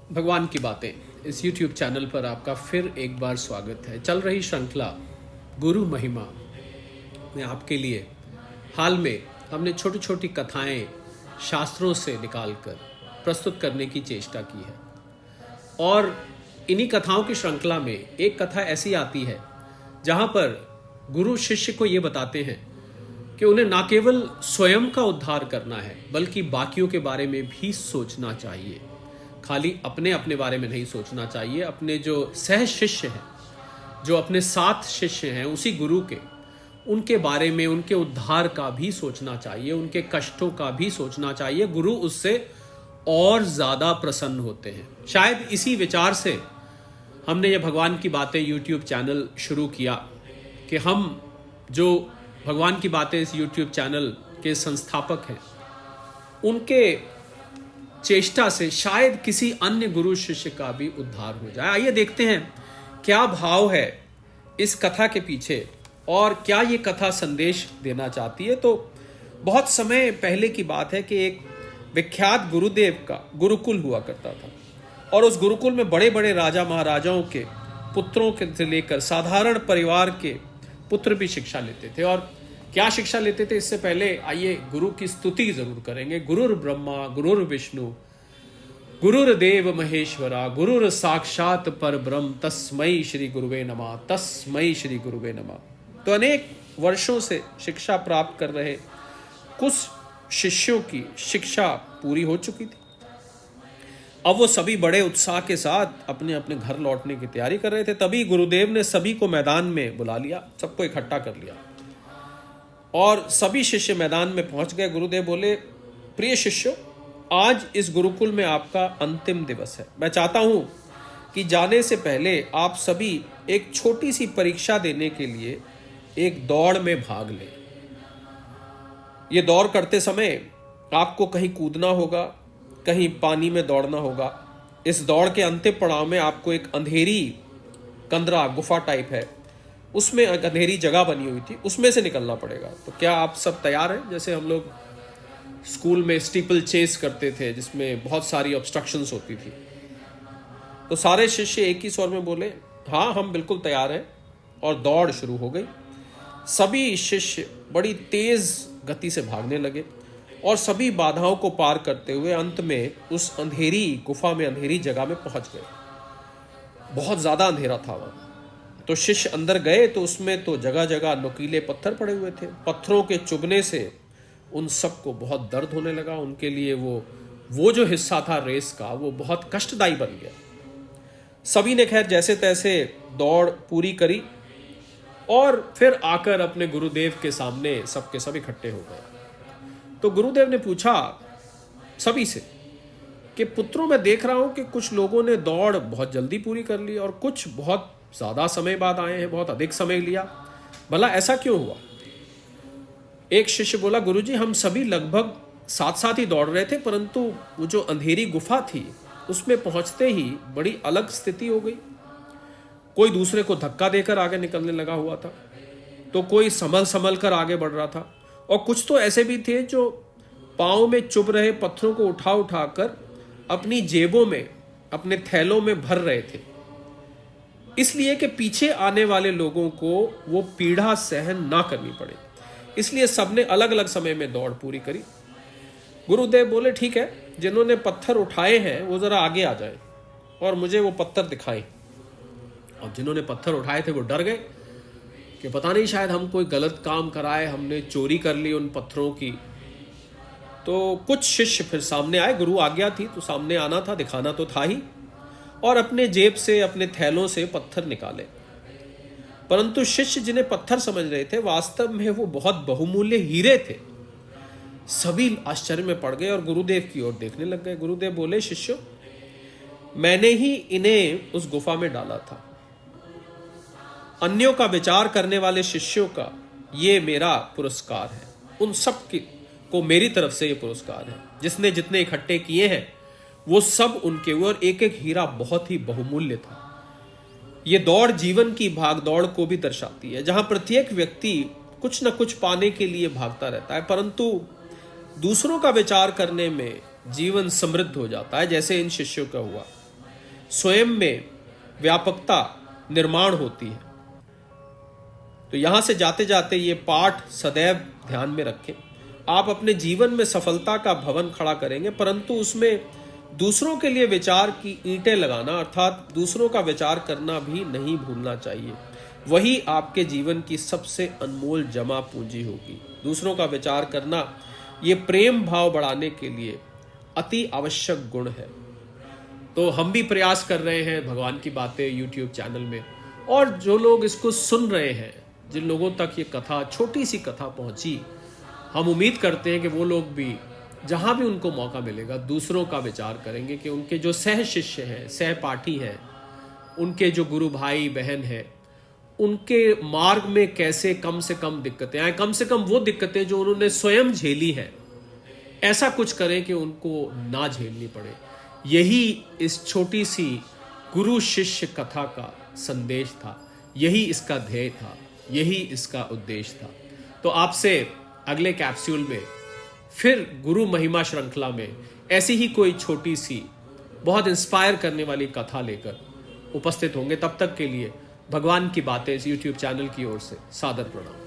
भगवान की बातें इस YouTube चैनल पर आपका फिर एक बार स्वागत है। चल रही श्रृंखला गुरु महिमा में आपके लिए हाल में हमने छोटी छोटी कथाएं शास्त्रों से निकालकर प्रस्तुत करने की चेष्टा की है और इन्हीं कथाओं की श्रृंखला में एक कथा ऐसी आती है जहां पर गुरु शिष्य को ये बताते हैं कि उन्हें न केवल स्वयं का उद्धार करना है बल्कि बाकियों के बारे में भी सोचना चाहिए। खाली अपने अपने बारे में नहीं सोचना चाहिए, अपने जो सह शिष्य हैं, जो अपने साथ शिष्य हैं उसी गुरु के, उनके बारे में, उनके उद्धार का भी सोचना चाहिए, उनके कष्टों का भी सोचना चाहिए। गुरु उससे और ज़्यादा प्रसन्न होते हैं। शायद इसी विचार से हमने ये भगवान की बातें YouTube चैनल शुरू किया कि हम जो भगवान की बातें इस YouTube चैनल के संस्थापक हैं, उनके चेष्टा से शायद किसी अन्य गुरु शिष्य का भी उद्धार हो जाए। आइए देखते हैं क्या भाव है इस कथा के पीछे और क्या ये कथा संदेश देना चाहती है। तो बहुत समय पहले की बात है कि एक विख्यात गुरुदेव का गुरुकुल हुआ करता था और उस गुरुकुल में बड़े बड़े राजा महाराजाओं के पुत्रों के से लेकर साधारण परिवार के पुत्र भी शिक्षा लेते थे। और क्या शिक्षा लेते थे, इससे पहले आइए गुरु की स्तुति जरूर करेंगे। गुरुर ब्रह्मा गुरुर विष्णु गुरुर्देव महेश्वरा गुरुर साक्षात परब्रह्म तस्मै श्री गुरुवे नमः, तस्मै श्री गुरुवे नमः। तो अनेक वर्षों से शिक्षा प्राप्त कर रहे कुछ शिष्यों की शिक्षा पूरी हो चुकी थी। अब वो सभी बड़े उत्साह के साथ अपने अपने घर लौटने की तैयारी कर रहे थे। तभी गुरुदेव ने सभी को मैदान में बुला लिया, सबको इकट्ठा कर लिया और सभी शिष्य मैदान में पहुंच गए। गुरुदेव बोले, प्रिय शिष्यों, आज इस गुरुकुल में आपका अंतिम दिवस है। मैं चाहता हूं कि जाने से पहले आप सभी एक छोटी सी परीक्षा देने के लिए एक दौड़ में भाग लें। ये दौड़ करते समय आपको कहीं कूदना होगा, कहीं पानी में दौड़ना होगा। इस दौड़ के अंतिम पड़ाव में आपको एक अंधेरी कंदरा गुफा टाइप है, उसमें एक अंधेरी जगह बनी हुई थी, उसमें से निकलना पड़ेगा। तो क्या आप सब तैयार हैं? जैसे हम लोग स्कूल में स्टीपल चेस करते थे जिसमें बहुत सारी ऑब्स्ट्रक्शंस होती थी। तो सारे शिष्य एक ही स्वर में बोले, हाँ हम बिल्कुल तैयार हैं। और दौड़ शुरू हो गई। सभी शिष्य बड़ी तेज गति से भागने लगे और सभी बाधाओं को पार करते हुए अंत में उस अंधेरी गुफा में, अंधेरी जगह में पहुंच गए। बहुत ज्यादा अंधेरा था वहां। तो शिष्य अंदर गए तो उसमें तो जगह जगह नुकीले पत्थर पड़े हुए थे। पत्थरों के चुभने से उन सबको बहुत दर्द होने लगा। उनके लिए वो जो हिस्सा था रेस का, वो बहुत कष्टदायी बन गया। सभी ने खैर जैसे तैसे दौड़ पूरी करी और फिर आकर अपने गुरुदेव के सामने सबके सब इकट्ठे हो गए। तो गुरुदेव ने पूछा सभी से कि पुत्रों, मैं देख रहा हूं कि कुछ लोगों ने दौड़ बहुत जल्दी पूरी कर ली और कुछ बहुत ज्यादा समय बाद आए हैं, बहुत अधिक समय लिया। भला ऐसा क्यों हुआ? एक शिष्य बोला, गुरुजी हम सभी लगभग साथ साथ ही दौड़ रहे थे, परंतु वो जो अंधेरी गुफा थी उसमें पहुंचते ही बड़ी अलग स्थिति हो गई। कोई दूसरे को धक्का देकर आगे निकलने लगा हुआ था, तो कोई संभल कर आगे बढ़ रहा था और कुछ तो ऐसे भी थे जो पाँव में चुभ रहे पत्थरों को उठा कर अपनी जेबों में, अपने थैलों में भर रहे थे, इसलिए कि पीछे आने वाले लोगों को वो पीड़ा सहन ना करनी पड़े। इसलिए सबने अलग अलग समय में दौड़ पूरी करी। गुरुदेव बोले, ठीक है, जिन्होंने पत्थर उठाए हैं वो जरा आगे आ जाए और मुझे वो पत्थर दिखाएं। और जिन्होंने पत्थर उठाए थे वो डर गए कि पता नहीं शायद हम कोई गलत काम कराए, हमने चोरी कर ली उन पत्थरों की। तो कुछ शिष्य फिर सामने आए। गुरु आज्ञा थी तो सामने आना था, दिखाना तो था ही, और अपने जेब से, अपने थैलों से पत्थर निकाले। परंतु शिष्य जिन्हें पत्थर समझ रहे थे, वास्तव में वो बहुत बहुमूल्य हीरे थे। सभी आश्चर्य में पड़ गए और गुरुदेव की ओर देखने लग गए। गुरुदेव बोले, शिष्यों, मैंने ही इन्हें उस गुफा में डाला था। अन्यों का विचार करने वाले शिष्यों का ये मेरा पुरस्कार है। उन सब को मेरी तरफ से ये पुरस्कार है। जिसने जितने इकट्ठे किए हैं वो सब उनके हुए और एक एक हीरा बहुत ही बहुमूल्य था। ये दौड़ जीवन की भाग दौड़ को भी दर्शाती है, जहां प्रत्येक व्यक्ति कुछ न कुछ पाने के लिए भागता रहता है, परंतु दूसरों का विचार करने में जीवन समृद्ध हो जाता है, जैसे इन शिष्यों का हुआ। स्वयं में व्यापकता निर्माण होती है। तो यहां से जाते जाते ये पाठ सदैव ध्यान में रखें। आप अपने जीवन में सफलता का भवन खड़ा करेंगे, परंतु उसमें दूसरों के लिए विचार की ईंटें लगाना अर्थात दूसरों का विचार करना भी नहीं भूलना चाहिए। वही आपके जीवन की सबसे अनमोल जमा पूंजी होगी। दूसरों का विचार करना ये प्रेम भाव बढ़ाने के लिए अति आवश्यक गुण है। तो हम भी प्रयास कर रहे हैं भगवान की बातें यूट्यूब चैनल में, और जो लोग इसको सुन रहे हैं, जिन लोगों तक ये कथा, छोटी सी कथा पहुंची, हम उम्मीद करते हैं कि वो लोग भी जहां भी उनको मौका मिलेगा दूसरों का विचार करेंगे कि उनके जो सह शिष्य हैं, सहपाठी हैं, उनके जो गुरु भाई बहन हैं, उनके मार्ग में कैसे कम से कम दिक्कतें आए, कम से कम वो दिक्कतें जो उन्होंने स्वयं झेली है, ऐसा कुछ करें कि उनको ना झेलनी पड़े। यही इस छोटी सी गुरु शिष्य कथा का संदेश था, यही इसका ध्येय था, यही इसका उद्देश्य था। तो आपसे अगले कैप्सूल में फिर गुरु महिमा श्रृंखला में ऐसी ही कोई छोटी सी बहुत इंस्पायर करने वाली कथा लेकर उपस्थित होंगे। तब तक के लिए भगवान की बातें इस यूट्यूब चैनल की ओर से सादर प्रणाम।